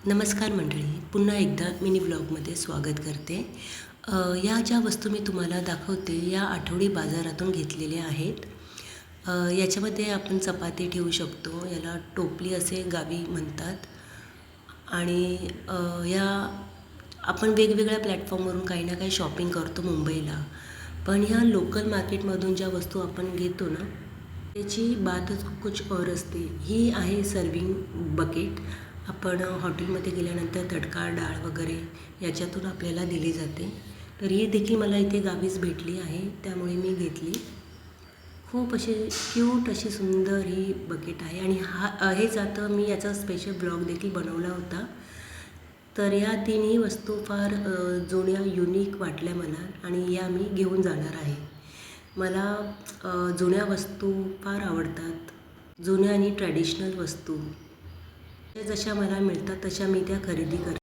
नमस्कार मंडळी, पुन्हा एकदा मिनी ब्लॉगमध्ये स्वागत करते. या ज्या वस्तू मी तुम्हाला दाखवते या आठवडी बाजारातून घेतलेल्या आहेत. याच्यामध्ये आपण चपाती ठेवू शकतो, याला टोपली असे गावी म्हणतात. आणि या आपण वेगवेगळ्या प्लॅटफॉर्मवरून काही ना काही शॉपिंग करतो मुंबईला, पण ह्या लोकल मार्केटमधून ज्या वस्तू आपण घेतो ना, त्याची बातच कुछ और असते. ही आहे सर्विंग बकेट. आपण हॉटेलमध्ये गेल्यानंतर तडका डाळ वगैरे याच्यातून आपल्याला दिली जाते. तर ही देखील मला इथे गावीच भेटली आहे, त्यामुळे मी घेतली. खूप अशी क्यूट अशी सुंदर ही बकेट आहे आणि हेच आता मी याचा स्पेशल ब्लॉग देखील बनवला होता. तर या तिन्ही वस्तू फार जुन्या युनिक वाटल्या मला आणि या मी घेऊन जाणार आहे. मला जुन्या वस्तू फार आवडतात. जुन्या आणि ट्रॅडिशनल वस्तू जशा मला मिळतात तशा मी त्या खरेदी करते.